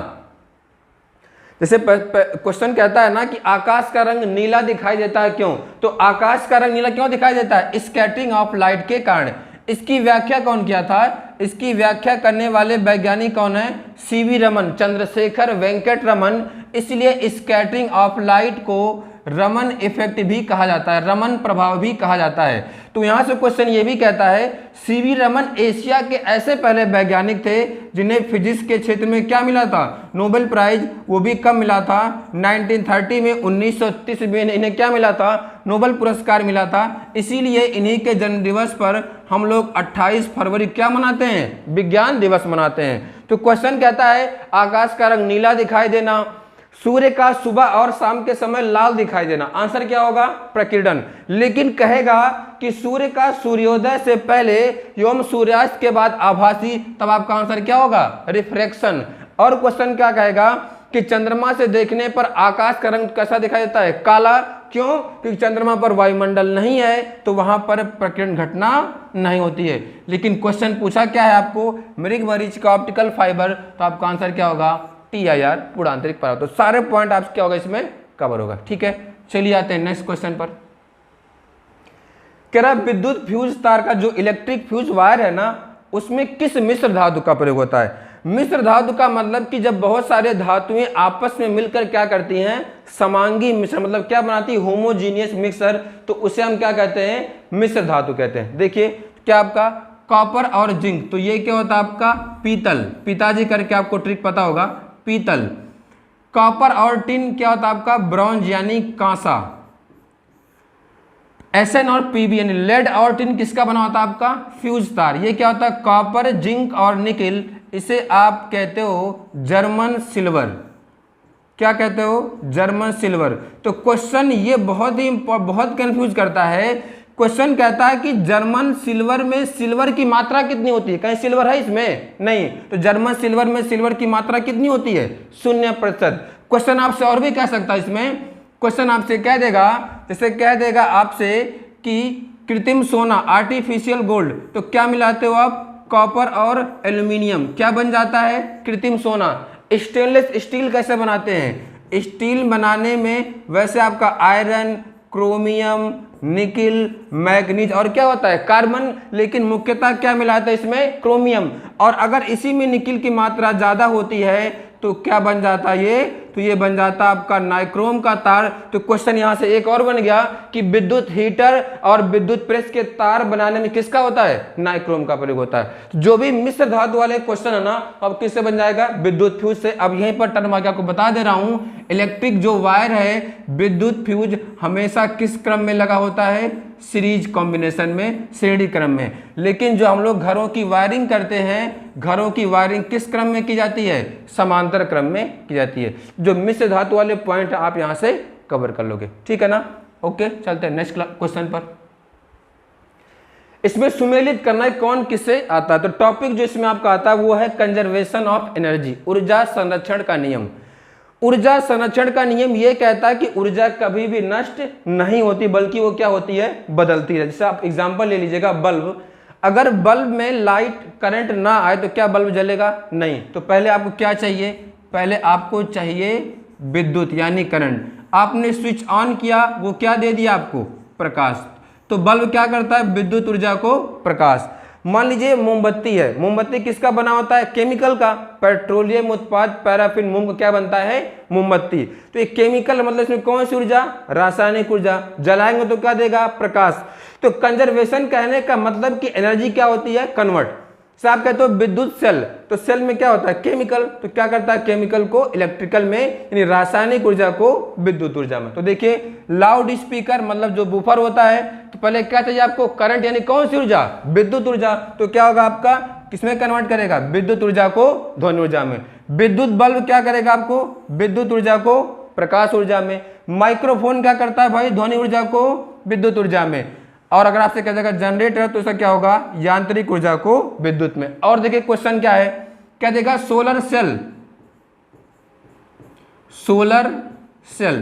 जैसे क्वेश्चन कहता है ना कि आकाश का रंग नीला दिखाई देता है, क्यों? तो आकाश का रंग नीला क्यों दिखाई देता है, स्कैटरिंग ऑफ लाइट के कारण। इसकी व्याख्या कौन किया था, इसकी व्याख्या करने वाले वैज्ञानिक कौन है, सीवी रमन, चंद्रशेखर वेंकट रमन। इसलिए स्कैटरिंग ऑफ लाइट को रमन इफेक्ट भी कहा जाता है, रमन प्रभाव भी कहा जाता है। तो यहां से क्वेश्चन ये भी कहता है, सीवी रमन एशिया के ऐसे पहले वैज्ञानिक थे जिन्हें फिजिक्स के क्षेत्र में क्या मिला था, नोबेल प्राइज। वो भी कब मिला था, 1930 में। 1930 में इन्हें क्या मिला था, नोबेल पुरस्कार मिला था। इसीलिए इन्हीं के जन्म दिवस पर हम लोग 28 फरवरी क्या मनाते हैं, विज्ञान दिवस मनाते हैं। तो क्वेश्चन कहता है आकाश का रंग नीला दिखाई देना, सूर्य का सुबह और शाम के समय लाल दिखाई देना, आंसर क्या होगा, प्रकीर्णन। लेकिन कहेगा कि सूर्य का सूर्योदय से पहले एवं सूर्यास्त के बाद आभासी, तब आपका आंसर क्या होगा, रिफ्रैक्शन। और क्वेश्चन क्या कहेगा कि चंद्रमा से देखने पर आकाश का रंग कैसा दिखाई देता है, काला। क्यों? क्योंकि चंद्रमा पर वायुमंडल नहीं है, तो वहां पर प्रकीर्णन घटना नहीं होती है। लेकिन क्वेश्चन पूछा क्या है आपको, मृगमरीच का ऑप्टिकल फाइबर, तो आपका आंसर क्या होगा, TIR, पूर्ण आंतरिक परावर्तन। तो सारे पॉइंट आप क्या होगा, इसमें कवर होगा। ठीक है, चलिए आते हैं नेक्स्ट क्वेश्चन पर। कह रहा विद्युत फ्यूज तार का जो इलेक्ट्रिक फ्यूज वायर है ना, उसमें किस मिश्र धातु का प्रयोग होता है। मिश्र धातु का मतलब कि जब बहुत सारे धातुएं आपस में मिलकर क्या करती हैं, समांगी मिश्र, मतलब क्या बनाती है, होमोजीनियस मिक्सर, तो उसे हम क्या कहते हैं, मिश्र धातु कहते हैं। देखिए क्या आपका कॉपर और जिंक, तो ये क्या होता है आपका पीतल, पिताजी करके आपको ट्रिक पता होगा, पीतल। कॉपर और टिन क्या होता है आपका ब्रॉन्ज यानी कांसा। Sn और Pb यानी लेड और टिन किसका बना होता है आपका, फ्यूज तार। ये क्या होता है कॉपर, जिंक और निकिल, इसे आप कहते हो जर्मन सिल्वर। क्या कहते हो, जर्मन सिल्वर। तो क्वेश्चन ये बहुत कंफ्यूज करता है। क्वेश्चन कहता है कि जर्मन सिल्वर में सिल्वर की मात्रा कितनी होती है, कहीं सिल्वर है इसमें, नहीं। तो जर्मन सिल्वर में सिल्वर की मात्रा कितनी होती है, 0%। क्वेश्चन आपसे और भी कह सकता है, इसमें क्वेश्चन आपसे कह देगा, जैसे कह देगा आपसे कि कृत्रिम सोना, आर्टिफिशियल गोल्ड, तो क्या मिलाते हो आप, कॉपर और एल्यूमिनियम, क्या बन जाता है, कृत्रिम सोना। स्टेनलेस स्टील कैसे बनाते हैं, स्टील बनाने में वैसे आपका आयरन, क्रोमियम, निकिल, मैग्नीज और क्या होता है, कार्बन, लेकिन मुख्यतः क्या मिलाता है इसमें, क्रोमियम। और अगर इसी में निकिल की मात्रा ज्यादा होती है तो क्या बन जाता है ये, तो ये बन जाता आपका नाइक्रोम का तार। तो क्वेश्चन यहां से एक और बन गया कि विद्युत हीटर और विद्युत प्रेस के तार बनाने में किसका होता है, नाइक्रोम का प्रयोग होता है। जो भी मिश्र धातु वाले क्वेश्चन है ना, अब किससे बन जाएगा, विद्युत फ्यूज से। अब यहीं पर टर्म आगे आपको बता दे रहा हूं, इलेक्ट्रिक जो वायर है, विद्युत फ्यूज हमेशा किस क्रम में लगा होता है, सीरीज कॉम्बिनेशन में, श्रेणी क्रम में। लेकिन जो हम लोग घरों की वायरिंग करते हैं, घरों की वायरिंग किस क्रम में की जाती है, समांतर क्रम में की जाती है। जो मिश्र धातु वाले पॉइंट आप यहां से कवर कर लोगे, ठीक है ना। ओके, चलते हैं नेक्स्ट क्वेश्चन पर। इसमें सुमेलित करना कौन किससे आता है, तो टॉपिक जो इसमें आपका आता है वो है कंजर्वेशन ऑफ एनर्जी, ऊर्जा संरक्षण का नियम। ऊर्जा संरक्षण का नियम ये कहता है कि ऊर्जा कभी भी नष्ट नहीं होती, बल्कि वो क्या होती है, बदलती है। जैसे आप एग्जांपल ले लीजिएगा, बल्ब, अगर बल्ब में लाइट करंट ना आए तो क्या बल्ब जलेगा, नहीं। तो पहले आपको क्या चाहिए, पहले आपको चाहिए विद्युत यानी करंट। आपने स्विच ऑन किया, वो क्या दे दिया आपको, प्रकाश। तो बल्ब क्या करता है, विद्युत ऊर्जा को प्रकाश। मान लीजिए मोमबत्ती है, मोमबत्ती किसका बना होता है, केमिकल का, पेट्रोलियम उत्पाद पैराफिन मोम का क्या बनता है, मोमबत्ती। तो एक केमिकल मतलब इसमें कौन सी ऊर्जा, रासायनिक ऊर्जा, जलाएंगे तो क्या देगा, प्रकाश। तो कंजर्वेशन कहने का मतलब कि एनर्जी क्या होती है, कन्वर्ट। आप कहते हो विद्युत सेल, तो सेल में क्या होता है केमिकल, तो क्या करता है केमिकल को इलेक्ट्रिकल में यानी रासायनिक ऊर्जा को विद्युत ऊर्जा में। तो देखिए लाउड स्पीकर मतलब जो बूफर होता है, तो पहले क्या चाहिए आपको करंट यानी कौन सी ऊर्जा, विद्युत ऊर्जा, तो क्या होगा आपका किसमें कन्वर्ट करेगा विद्युत ऊर्जा को ध्वनि ऊर्जा में। विद्युत बल्ब क्या करेगा आपको विद्युत ऊर्जा को प्रकाश ऊर्जा में। माइक्रोफोन क्या करता है भाई ध्वनि ऊर्जा को विद्युत ऊर्जा में। और अगर आपसे कह देगा जनरेटर तो इसका क्या होगा यांत्रिक ऊर्जा को विद्युत में। और देखिए क्वेश्चन क्या है, क्या देगा सोलर सेल, सोलर सेल।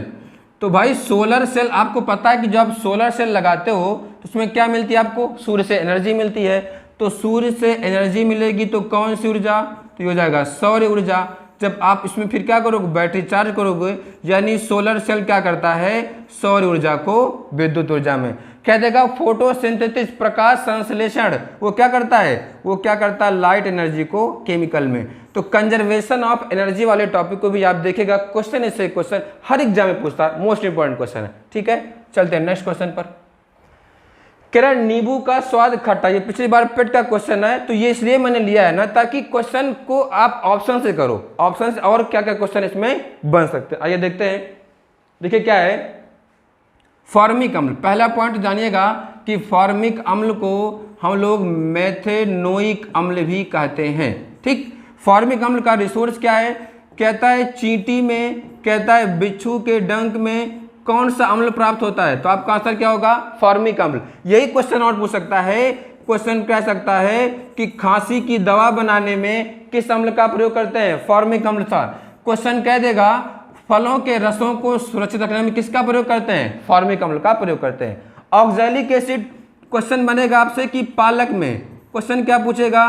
तो भाई सोलर सेल आपको पता है कि जब आप सोलर सेल लगाते हो तो उसमें क्या मिलती है आपको, सूर्य से एनर्जी मिलती है। तो सूर्य से एनर्जी मिलेगी तो कौन सी ऊर्जा, तो ये हो जाएगा सौर ऊर्जा। जब आप इसमें फिर क्या करोगे बैटरी चार्ज करोगे, यानी सोलर सेल क्या करता है सौर ऊर्जा को विद्युत ऊर्जा में। क्या देगा फोटोसिंथेसिस प्रकाश संश्लेषण, वो क्या करता है, वो क्या करता है लाइट एनर्जी को केमिकल में। तो कंजर्वेशन ऑफ एनर्जी वाले टॉपिक को भी आप देखेगा, क्वेश्चन इससे क्वेश्चन हर एग्जाम में पूछता है, मोस्ट इंपॉर्टेंट क्वेश्चन है। ठीक है चलते हैं नेक्स्ट क्वेश्चन पर। कह रहा नींबू का स्वाद खट्टा, ये पिछली बार पेट का क्वेश्चन है, तो ये इसलिए मैंने लिया है ना ताकि क्वेश्चन को आप ऑप्शन से करो, ऑप्शन से और क्या क्या क्वेश्चन इसमें बन सकते हैं। आइए देखते हैं। देखिए क्या है फॉर्मिक अम्ल, पहला पॉइंट जानिएगा कि फॉर्मिक अम्ल को हम लोग मेथेनोइक अम्ल भी कहते हैं। ठीक, फॉर्मिक अम्ल का रिसोर्स क्या है, कहता है चींटी में, कहता है बिच्छू के डंक में कौन सा अम्ल प्राप्त होता है, तो आपका आंसर क्या होगा फॉर्मिक अम्ल। यही क्वेश्चन और पूछ सकता है, क्वेश्चन कह सकता है कि खांसी की दवा बनाने में किस अम्ल का प्रयोग करते हैं, फॉर्मिक अम्ल था। क्वेश्चन कह देगा फलों के रसों को सुरक्षित रखने में किसका प्रयोग करते हैं, फॉर्मिक अम्ल का प्रयोग करते हैं। ऑक्सैलिक एसिड क्वेश्चन बनेगा आपसे कि पालक में, क्वेश्चन क्या पूछेगा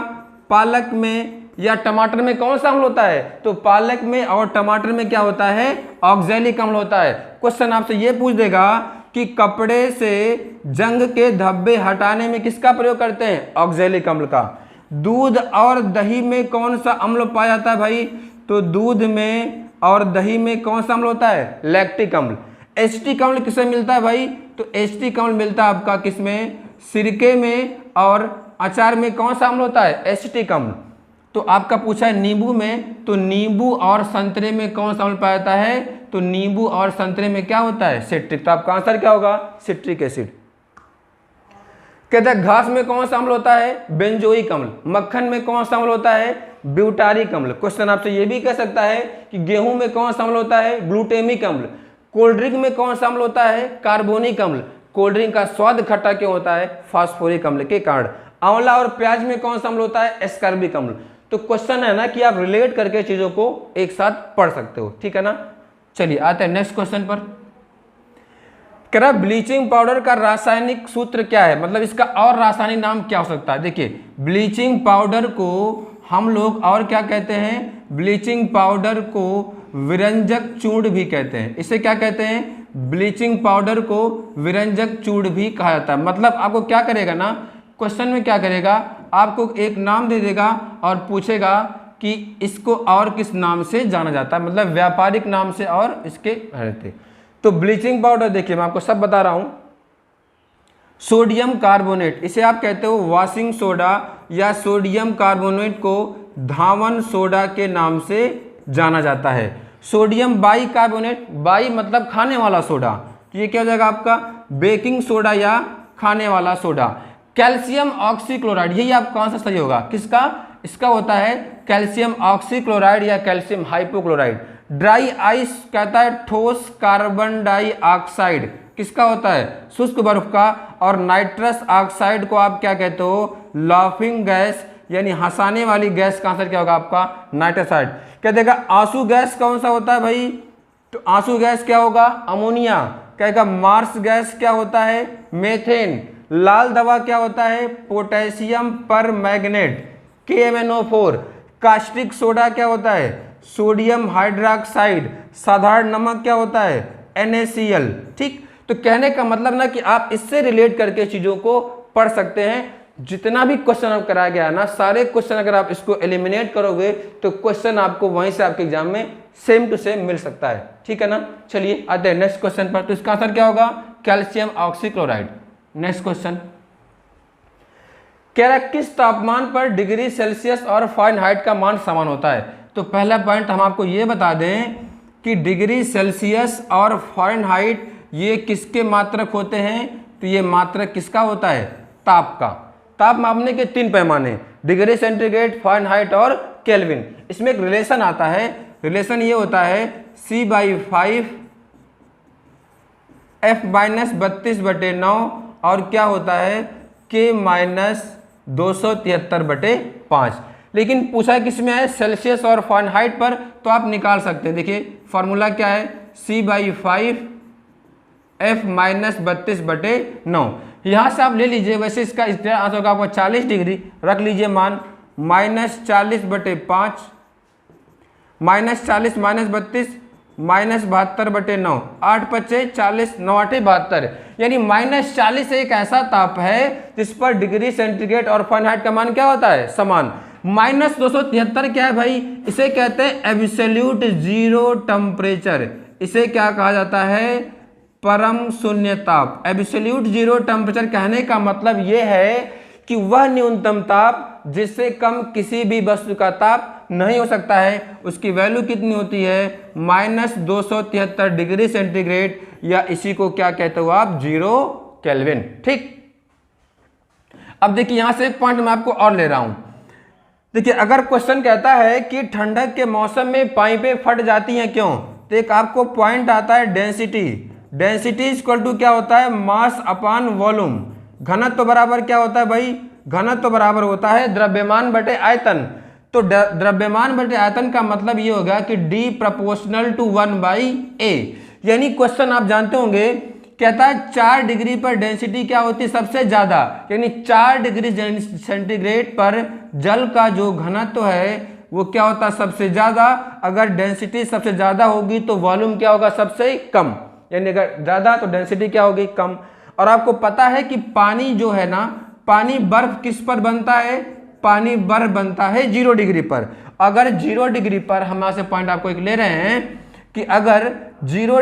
पालक में या टमाटर में कौन सा अम्ल होता है, तो पालक में और टमाटर में क्या होता है ऑक्सैलिक अम्ल होता है। क्वेश्चन आपसे ये पूछ देगा कि कपड़े से जंग के धब्बे हटाने में किसका प्रयोग करते हैं, ऑक्सैलिक अम्ल का। दूध और दही में कौन सा अम्ल पाया जाता है भाई, तो दूध में और दही में कौन सा अम्ल होता है, लैक्टिक अम्ल। एसिटिक अम्ल किसमें मिलता है भाई, तो एसिटिक अम्ल मिलता है आपका किसमें, सिरके में और अचार में कौन सा अम्ल होता है, एसिटिक अम्ल। तो आपका पूछा है नींबू में, तो नींबू और संतरे में कौन सा अम्ल पाया जाता है, तो नींबू और संतरे में क्या होता है सिट्रिक, तो आपका आंसर क्या होगा सिट्रिक एसिड। कहता है घास में कौन सा अम्ल होता है, बेंजोइक अम्ल। मक्खन में कौन सा अम्ल होता है, ब्यूटारिक अम्ल। क्वेश्चन आपसे ये भी कह सकता है कि गेहूं में कौन सा अम्ल होता है, ग्लूटेमिक अम्ल। कोल्ड ड्रिंक में कौन सा अम्ल होता है, कार्बोनिक अम्ल। कोल्ड ड्रिंक का स्वाद खट्टा क्यों होता है, फास्फोरिक अम्ल के कारण। आंवला और प्याज में कौन सा अम्ल होता है, एस्कॉर्बिक अम्ल। तो क्वेश्चन है ना कि आप रिलेट करके चीजों को एक साथ पढ़ सकते हो, ठीक है ना। चलिए आते हैं नेक्स्ट क्वेश्चन पर। कह रहा ब्लीचिंग पाउडर का रासायनिक सूत्र क्या है, मतलब इसका और रासायनिक नाम क्या हो सकता है। देखिए ब्लीचिंग पाउडर को हम लोग और क्या कहते हैं, ब्लीचिंग पाउडर को विरंजक चूर्ण भी कहते हैं। इसे क्या कहते हैं, ब्लीचिंग पाउडर को विरंजक चूर्ण भी कहा जाता है। मतलब आपको क्या करेगा ना, क्वेश्चन में क्या करेगा, आपको एक नाम दे देगा और पूछेगा कि इसको और किस नाम से जाना जाता है, मतलब व्यापारिक नाम से और इसके रहते। तो ब्लीचिंग पाउडर देखिए मैं आपको सब बता रहा हूं। सोडियम कार्बोनेट, इसे आप कहते हो वॉशिंग सोडा, या सोडियम कार्बोनेट को धावन सोडा के नाम से जाना जाता है। सोडियम बाई कार्बोनेट, बाई मतलब खाने वाला सोडा, तो ये क्या हो जाएगा आपका बेकिंग सोडा या खाने वाला सोडा। कैल्शियम ऑक्सीक्लोराइड, यही आपका आंसर सही होगा, किसका, इसका होता है कैल्शियम ऑक्सीक्लोराइड या कैल्शियम हाइपोक्लोराइड। ड्राई आइस कहता है ठोस कार्बन डाइऑक्साइड, किसका होता है, शुष्क बर्फ का। और नाइट्रस ऑक्साइड को आप क्या कहते हो, लाफिंग गैस यानी हंसाने वाली गैस का आंसर क्या होगा आपका नाइट्रस ऑक्साइड। क्या देगा आंसू गैस कौन सा होता है भाई, तो आंसू गैस क्या होगा अमोनिया। कहेगा मार्स गैस क्या होता है, मेथेन। लाल दवा क्या होता है, पोटेशियम पर मैग्नेट KMnO4। कास्टिक सोडा क्या होता है, सोडियम हाइड्रोक्साइड। साधारण नमक क्या होता है, NaCl। ठीक, तो कहने का मतलब ना कि आप इससे रिलेट करके चीजों को पढ़ सकते हैं। जितना भी क्वेश्चन आप कराया गया ना, सारे क्वेश्चन अगर आप इसको एलिमिनेट करोगे तो क्वेश्चन आपको वहीं से आपके एग्जाम में सेम टू सेम मिल सकता है, ठीक है ना। चलिए आते हैं नेक्स्ट क्वेश्चन पर। तो इसका आंसर क्या होगा कैल्शियम ऑक्सीक्लोराइड। नेक्स्ट क्वेश्चन, कह रहा किस तापमान पर डिग्री सेल्सियस और फ़ारेनहाइट का मान समान होता है। तो पहला पॉइंट हम आपको ये बता दें कि डिग्री सेल्सियस और फ़ारेनहाइट ये किसके मात्रक होते हैं। तो ये मात्रक किसका होता है, ताप का। ताप मापने के 3 पैमाने, डिग्री सेंटीग्रेड, फ़ारेनहाइट और केल्विन। इसमें एक रिलेशन आता है, रिलेशन ये होता है C/5 F-32/9 और क्या होता है K-273/5। लेकिन पूछा किस में है, सेल्सियस और फ़ारेनहाइट पर, तो आप निकाल सकते हैं। देखिए फॉर्मूला क्या है, C/5 F-32/9। यहाँ से आप ले लीजिए, वैसे इसका आंसर होगा आपको 40 डिग्री, रख लीजिए मान -40/5 -40 -32 -72/9, 8 × 40 9 8 72, यानी -40 एक ऐसा ताप है जिस पर डिग्री सेंटीग्रेड और फ़ारेनहाइट का मान क्या होता है, समान। -273 क्या है भाई, इसे कहते हैं एब्सोल्यूट जीरो टेम्परेचर। इसे क्या कहा जाता है, परम शून्य ताप। एब्सोल्यूट जीरो टेम्परेचर कहने का मतलब यह है कि वह न्यूनतम ताप जिससे कम किसी भी वस्तु का ताप नहीं हो सकता है, उसकी वैल्यू कितनी होती है, -273 डिग्री सेंटीग्रेड, या इसी को क्या कहते हो आप, 0 केल्विन। ठीक, अब देखिए यहां से एक पॉइंट मैं आपको और ले रहा हूं। देखिए अगर क्वेश्चन कहता है कि ठंडक के मौसम में पाइपें फट जाती हैं क्यों, तो एक आपको पॉइंट आता है डेंसिटी। डेंसिटी इक्वल टू क्या होता है, मास अपॉन वॉल्यूम। घनत्व तो बराबर क्या होता है भाई, घनत्व तो बराबर होता है द्रव्यमान बटे आयतन। तो द्रव्यमान बटे आयतन का मतलब ये होगा कि D प्रोपोर्शनल टू 1/A। यानी क्वेश्चन आप जानते होंगे, कहता है 4 डिग्री पर डेंसिटी क्या होती है, सबसे ज्यादा, यानी 4 डिग्री सेंटीग्रेड पर जल का जो घनत्व है वो क्या होता है, सबसे ज्यादा। अगर डेंसिटी सबसे ज्यादा होगी तो वॉल्यूम क्या होगा, सबसे कम, यानी अगर ज्यादा तो डेंसिटी क्या होगी, कम। और आपको पता है कि पानी जो है ना, पानी बर्फ किस पर बनता है, पानी बर्फ बनता है 0 डिग्री पर। अगर 0 डिग्री पर, हम यहाँ से पॉइंट आपको एक ले रहे हैं कि अगर 0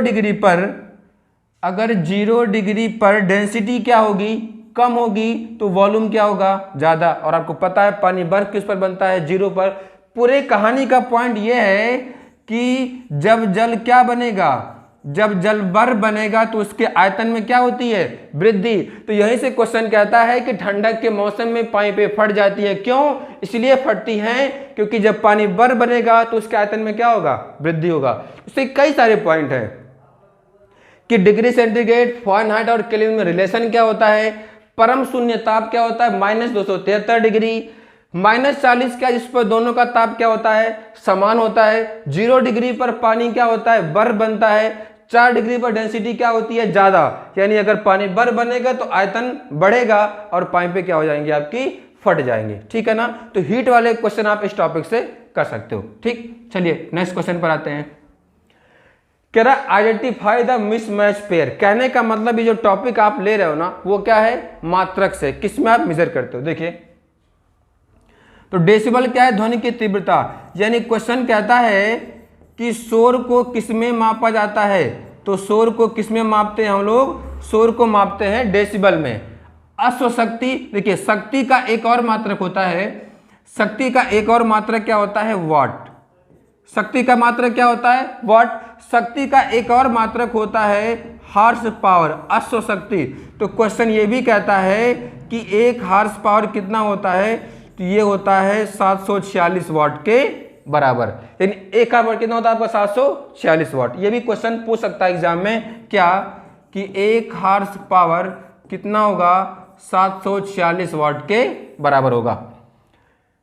डिग्री पर डेंसिटी क्या होगी, कम होगी, तो वॉल्यूम क्या होगा, ज्यादा। और आपको पता है पानी बर्फ किस पर बनता है, 0 पर। पूरे कहानी का पॉइंट यह है कि जब जल क्या बनेगा, जब जल बर्फ बनेगा तो उसके आयतन में क्या होती है, वृद्धि। तो यहीं से क्वेश्चन कहता है कि ठंडक के मौसम में पाइपें फट जाती है क्यों, इसलिए फटती हैं क्योंकि जब पानी बर्फ बनेगा तो उसके आयतन में क्या होगा, वृद्धि होगा। उससे कई सारे पॉइंट हैं कि डिग्री सेंटीग्रेड, फ़ारेनहाइट और केल्विन में रिलेशन क्या होता है, परम शून्य ताप क्या होता है, -273 डिग्री, -40 क्या, जिस पर दोनों का ताप क्या होता है, समान होता है। 0 डिग्री पर पानी क्या होता है, बर्फ बनता है। 4 डिग्री पर डेंसिटी क्या होती है, ज्यादा, यानी अगर पानी बर्फ बनेगा तो आयतन बढ़ेगा और पाइपें क्या हो जाएंगी, आपकी फट जाएंगी। ठीक है ना। तो हीट वाले क्वेश्चन आप इस टॉपिक से कर सकते हो। ठीक, चलिए नेक्स्ट क्वेश्चन पर आते हैं। कह रहा आइडेंटिफाई द मिसमैच पेयर। कहने का मतलब ये जो टॉपिक आप ले रहे हो ना, वो क्या है, मात्रक से। किसमें आप मेजर करते हो, देखिए तो डेसिबल क्या है, ध्वनि की तीव्रता। यानी क्वेश्चन कहता है कि शोर को किसमें मापा जाता है, तो शोर को किसमें मापते हैं हम लोग, शोर को मापते हैं डेसिबल में। अश्वशक्ति, देखिए शक्ति का एक और मात्रक होता है, शक्ति का एक और मात्रक क्या होता है, वाट। शक्ति का मात्रक क्या होता है, वाट। शक्ति का एक और मात्रक होता है हार्स पावर, अश्वशक्ति। तो क्वेश्चन ये भी कहता है कि 1 हार्स पावर कितना होता है, तो ये होता है 746 वाट के बराबर। यानी 1 हार्स पावर कितना होता है आपका, 746 वाट। ये भी क्वेश्चन पूछ सकता है एग्जाम में, क्या कि 1 हार्स पावर कितना होगा, 746 वाट के बराबर होगा।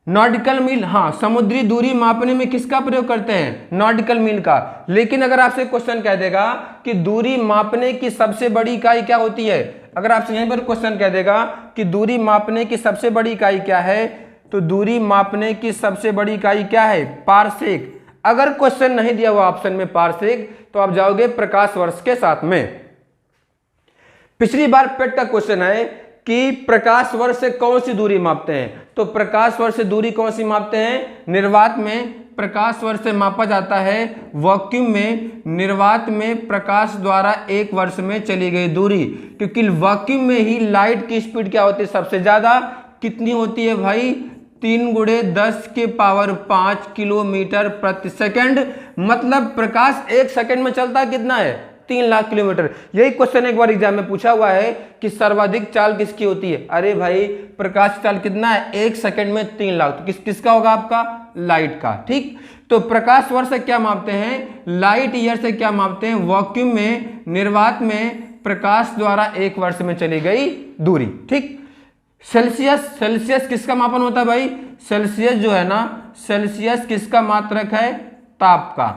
नॉटिकल मील, हाँ, समुद्री दूरी मापने में किसका प्रयोग करते हैं, नॉटिकल मील का। लेकिन अगर आपसे क्वेश्चन कह देगा कि दूरी मापने की सबसे बड़ी इकाई क्या होती है, अगर आपसे यहीं पर क्वेश्चन कह देगा कि दूरी मापने की सबसे बड़ी इकाई क्या है, तो दूरी मापने की सबसे बड़ी इकाई क्या है, पारसेक। अगर क्वेश्चन नहीं दिया हुआ ऑप्शन में पारसेक, तो आप जाओगे प्रकाश वर्ष के साथ में। पिछली बार पेट का क्वेश्चन है कि प्रकाश वर्ष से कौन सी दूरी मापते हैं, तो प्रकाश वर्ष से दूरी कौन सी मापते हैं, निर्वात में प्रकाश वर्ष से मापा जाता है, वैक्यूम में, निर्वात में प्रकाश द्वारा 1 वर्ष में चली गई दूरी। क्योंकि वैक्यूम में ही लाइट की स्पीड क्या होती है, सबसे ज्यादा, कितनी होती है भाई, 3 × 10⁵ किलोमीटर प्रति सेकंड। मतलब प्रकाश 1 सेकंड में चलता कितना है, 3 लाख किलोमीटर। यही क्वेश्चन एक बार एग्जाम में पूछा हुआ है कि सर्वाधिक चाल किसकी होती है। अरे भाई प्रकाश चाल कितना है, 1 सेकंड में 3 लाख। तो किसका होगा, आपका लाइट का। ठीक, तो प्रकाश वर्ष से क्या मापते हैं, लाइट ईयर से क्या मापते हैं, वैक्यूम में, निर्वात में प्रकाश द्वारा 1 वर्ष में चली गई दूरी। ठीक, सेल्सियस किसका मापन होता है भाई, सेल्सियस जो है ना, सेल्सियस किसका मात्रक है, ताप का।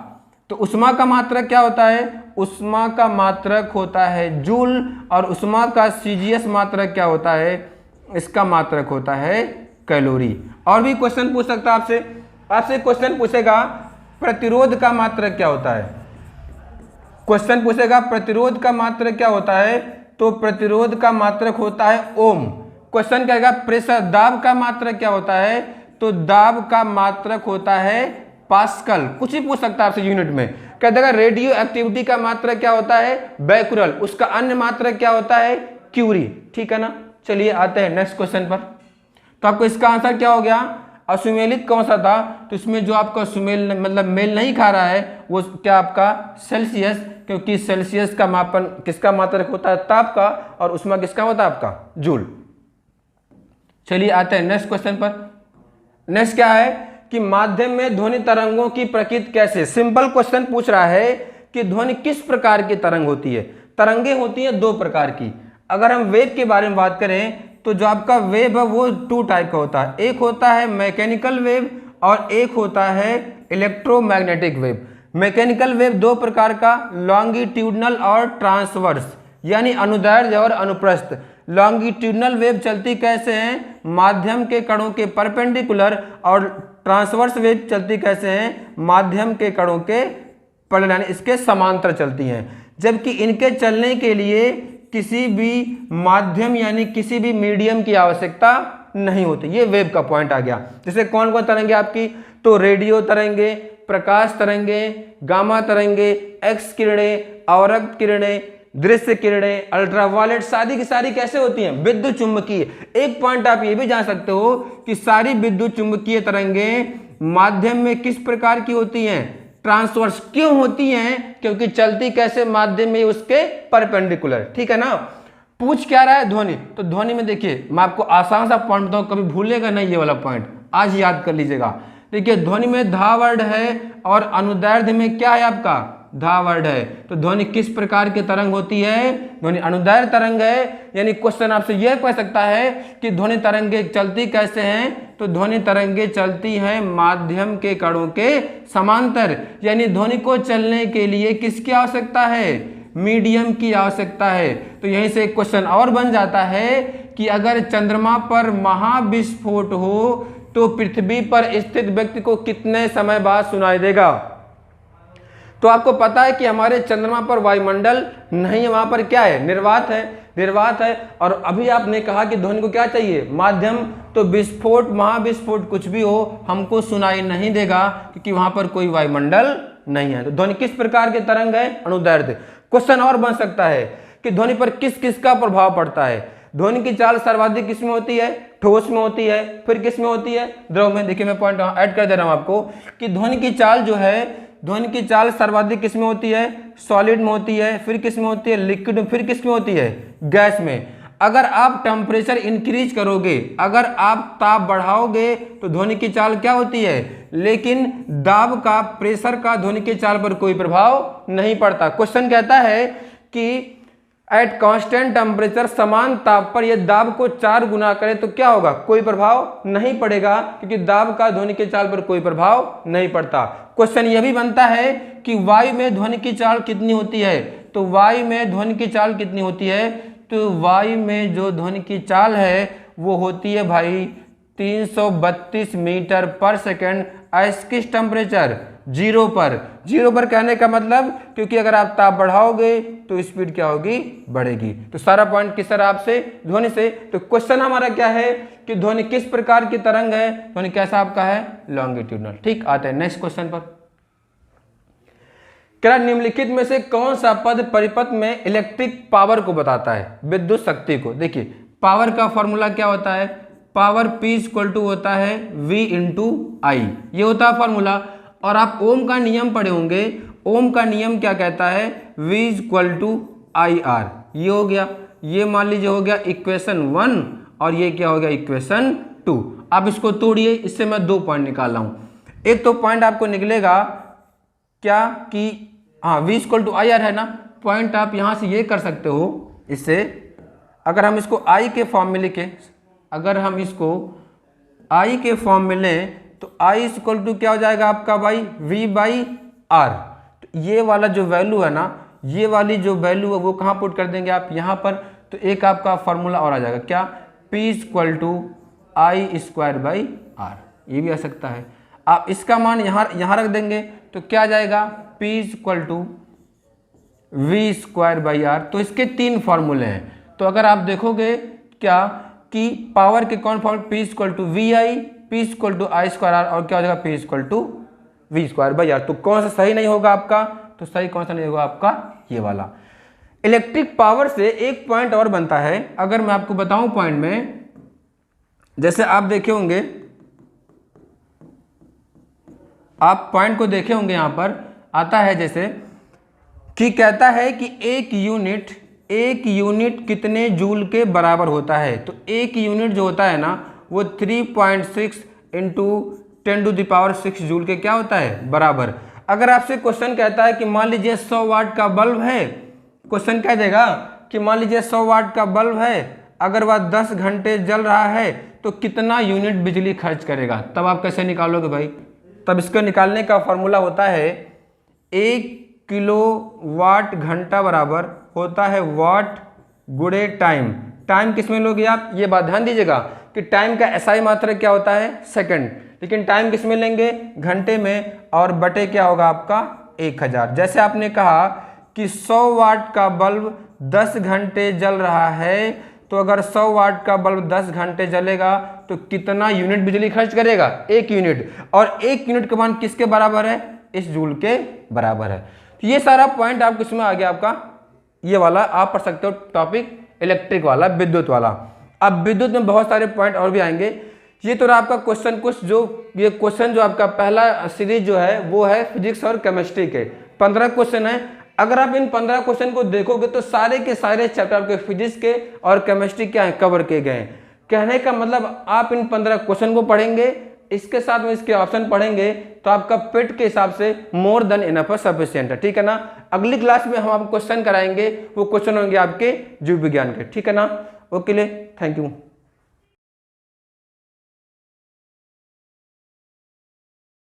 तो उष्मा का मात्रक क्या होता है, उष्मा का मात्रक होता है जूल, और उष्मा का सीजीएस मात्रक क्या होता है, इसका मात्रक होता है कैलोरी। और भी क्वेश्चन पूछ सकता है आपसे क्वेश्चन पूछेगा प्रतिरोध का मात्रक क्या होता है, क्वेश्चन पूछेगा प्रतिरोध का मात्रक क्या होता है, तो प्रतिरोध का मात्रक होता है ओम। क्वेश्चन कहेगा प्रेशर, दाब का मात्रक क्या होता है, तो दाब का मात्रक होता है पास्कल। कुछ ही पूछ सकता है आपसे यूनिट में। कह देगा रेडियो एक्टिविटी का मात्रक क्या होता है, बैकुरल, उसका अन्य मात्रक क्या होता है, क्यूरी। ठीक है ना, चलिए आते हैं नेक्स्ट क्वेश्चन पर। तो आपको इसका आंसर क्या हो गया, असुमेलित कौन सा था, तो इसमें जो आपका सुमेल मतलब मेल नहीं खा रहा है वो क्या, आपका सेल्सियस, क्योंकि सेल्सियस का मापन किसका मात्रक होता है, ताप का, और उसमें किसका होता है, आपका जूल। चलिए आते हैं नेक्स्ट क्वेश्चन पर। नेक्स्ट क्या है कि माध्यम में ध्वनि तरंगों की प्रकृति कैसे। सिंपल क्वेश्चन पूछ रहा है कि ध्वनि किस प्रकार की तरंग होती है। तरंगे होती हैं 2 प्रकार की। अगर हम वेव के बारे में बात करें तो जो आपका वेव है वो 2 टाइप का होता है, एक होता है मैकेनिकल वेव और एक होता है इलेक्ट्रोमैग्नेटिक वेव। मैकेनिकल वेव 2 प्रकार का, लॉन्गिट्यूडनल और ट्रांसवर्स, यानी अनुदैर्ध्य और अनुप्रस्थ। लॉन्गिट्यूडनल वेव चलती कैसे हैं, माध्यम के कणों के परपेंडिकुलर, और ट्रांसवर्स वेव चलती कैसे हैं, माध्यम के कणों के पैरेलल, इसके समांतर चलती हैं। जबकि इनके चलने के लिए किसी भी माध्यम यानी किसी भी मीडियम की आवश्यकता नहीं होती। ये वेव का पॉइंट आ गया। जैसे कौन कौन तरंगे आपकी, तो रेडियो तरंगे, प्रकाश तरंगे, गामा तरंगे, एक्स किरणें, अवरक्त किरणें, दृश्य किरणें, अल्ट्रावायलेट, सारी की सारी कैसे होती हैं, विद्युत चुंबकीय। एक पॉइंट आप ये भी जान सकते हो कि सारी विद्युत चुंबकीय तरंगे माध्यम में किस प्रकार की होती हैं, ट्रांसवर्स। क्यों होती हैं, क्योंकि चलती कैसे, माध्यम में उसके परपेंडिकुलर। ठीक है ना। पूछ क्या रहा है, ध्वनि। तो ध्वनि में देखिए मैं आपको आसान सा पॉइंट बताऊं, कभी भूलेगा नहीं ये वाला पॉइंट, आज याद कर लीजिएगा। देखिए ध्वनि में धा वर्ड है और अनुदैर्ध्य में क्या है, आपका धा वर्ड है। तो ध्वनि किस प्रकार की तरंग होती है, ध्वनि अनुदैर्ध्य तरंग है। यानी क्वेश्चन आपसे यह कह सकता है कि ध्वनि तरंगे चलती कैसे हैं, तो ध्वनि तरंगे चलती हैं माध्यम के कणों के समांतर। यानी ध्वनि को चलने के लिए किसकी आवश्यकता है, मीडियम की आवश्यकता है। तो यहीं से एक क्वेश्चन और बन जाता है कि अगर चंद्रमा पर महाविस्फोट हो तो पृथ्वी पर स्थित व्यक्ति को कितने समय बाद सुनाई देगा। तो आपको पता है कि हमारे चंद्रमा पर वायुमंडल नहीं है, वहां पर क्या है, निर्वात है। और अभी आपने कहा कि ध्वनि को क्या चाहिए, माध्यम। तो विस्फोट, महाविस्फोट कुछ भी हो, हमको सुनाई नहीं देगा क्योंकि वहां पर कोई वायुमंडल नहीं है। तो ध्वनि किस प्रकार के तरंग है, अनुदैर्ध्य। क्वेश्चन और बन सकता है कि ध्वनि पर किस किस का प्रभाव पड़ता है। ध्वनि की चाल सर्वाधिक किस में होती है, ठोस में होती है, फिर किस में होती है, द्रव में। देखिए मैं पॉइंट ऐड कर दे रहा हूं आपको कि ध्वनि की चाल जो है, ध्वनि की चाल सर्वाधिक किस में होती है, सॉलिड में होती है, फिर किस में होती है, लिक्विड में, फिर किस में होती है, गैस में। अगर आप टेम्परेचर इंक्रीज करोगे, अगर आप ताप बढ़ाओगे तो ध्वनि की चाल क्या होती है, लेकिन दाब का, प्रेशर का ध्वनि की चाल पर कोई प्रभाव नहीं पड़ता। क्वेश्चन कहता है कि एट कांस्टेंट टेम्परेचर, समान ताप पर यह दाब को 4 गुना करे तो क्या होगा, कोई प्रभाव नहीं पड़ेगा क्योंकि दाब का ध्वनि की चाल पर कोई प्रभाव नहीं पड़ता। क्वेश्चन यह भी बनता है कि वायु में ध्वनि की चाल कितनी होती है। तो वायु में ध्वनि की चाल कितनी होती है, तो वायु में जो ध्वनि की चाल है वो होती है भाई 332 मीटर पर सेकेंड। किस टेम्परेचर, 0 पर। 0 पर कहने का मतलब क्योंकि अगर आप ताप बढ़ाओगे तो स्पीड क्या होगी, बढ़ेगी। तो सारा पॉइंट किस तरह आपसे, ध्वनि से। तो क्वेश्चन हमारा क्या है कि ध्वनि किस प्रकार की तरंग है, ध्वनि कैसा आपका है, लॉन्गिट्यूडनल। ठीक, आते हैं नेक्स्ट क्वेश्चन पर। क्या निम्नलिखित में से कौन सा पद परिपथ में इलेक्ट्रिक पावर को बताता है, विद्युत शक्ति को। देखिए पावर का फॉर्मूला क्या होता है, पावर P इक्वल टू होता है V इंटू आई, ये होता है फॉर्मूला। और आप ओम का नियम पढ़े होंगे, ओम का नियम क्या कहता है, V equal to I R. ये हो गया, ये मान लीजिए हो गया इक्वेशन 1 और ये क्या हो गया इक्वेशन 2। आप इसको तोड़िए, इससे मैं 2 पॉइंट निकाल रहा हूँ। एक तो पॉइंट आपको निकलेगा क्या कि हाँ V equal to I R है ना, पॉइंट आप यहाँ से ये कर सकते हो। इससे अगर हम इसको I के फॉर्म में लिखें, अगर हम इसको I के फॉर्म में लें तो I इक्वल टू क्या हो जाएगा आपका भाई V बाई आर। तो ये वाला जो वैल्यू है ना, ये वाली जो वैल्यू है वो कहाँ पुट कर देंगे आप यहाँ पर। तो एक आपका फॉर्मूला और आ जाएगा क्या, P equal to I square by R, ये भी आ सकता है। आप इसका मान यहाँ रख देंगे तो क्या आ जाएगा, P equal to V square by R. तो इसके 3 फॉर्मूले हैं। तो अगर आप देखोगे क्या कि पावर के कौन form, P equal to V I, P equal to I square R, और क्या हो जाएगा P equal to V square by R. तो कौन सा सही नहीं होगा आपका, तो सही कौन सा नहीं होगा आपका, ये वाला। इलेक्ट्रिक पावर से एक पॉइंट और बनता है, अगर मैं आपको बताऊं पॉइंट में, जैसे आप देखे होंगे, आप पॉइंट को देखे होंगे, यहां पर आता है जैसे कि कहता है कि एक यूनिट कितने जूल के बराबर होता है। तो एक यूनिट जो होता है ना वो 3.6 इंटू 10⁶ जूल के क्या होता है, बराबर। अगर आपसे क्वेश्चन कहता है कि मान लीजिए 100 वाट का बल्ब है, क्वेश्चन कह देगा कि मान लीजिए 100 वाट का बल्ब है, अगर वह 10 घंटे जल रहा है तो कितना यूनिट बिजली खर्च करेगा। तब आप कैसे निकालोगे भाई, तब इसको निकालने का फॉर्मूला होता है 1 किलो वाट घंटा बराबर होता है वाट गुणे टाइम। टाइम किस में लोगे आप, ये बात ध्यान दीजिएगा कि टाइम का एसआई मात्रक क्या होता है, सेकंड, लेकिन टाइम किस में लेंगे, घंटे में, और बटे क्या होगा आपका 1000। जैसे आपने कहा कि 100 वाट का बल्ब 10 घंटे जल रहा है, तो अगर 100 वाट का बल्ब 10 घंटे जलेगा तो कितना यूनिट बिजली खर्च करेगा, 1 यूनिट। और 1 यूनिट का मान किसके बराबर है, इस जूल के बराबर है। तो ये सारा पॉइंट आप किसमें आ गया आपका, ये वाला आप पढ़ सकते हो टॉपिक इलेक्ट्रिक वाला, विद्युत वाला। अब विद्युत में बहुत सारे पॉइंट और भी आएंगे। ये तो आपका क्वेश्चन कुछ जो ये क्वेश्चन जो आपका पहला सीरीज जो है वो है फिजिक्स और केमिस्ट्री के 15 क्वेश्चन है। अगर आप इन 15 क्वेश्चन को देखोगे तो सारे के सारे चैप्टर आपके फिजिक्स के और केमिस्ट्री क्या है कवर किए गए हैं। कहने का मतलब आप इन 15 क्वेश्चन को पढ़ेंगे, इसके साथ में इसके ऑप्शन पढ़ेंगे तो आपका पेट के हिसाब से मोर देन इनफ है, सफिशिएंट है, ठीक है ना। अगली क्लास में हम आपको क्वेश्चन कराएंगे, वो क्वेश्चन होंगे आपके जीव विज्ञान के, ठीक है ना। Okay, thank you.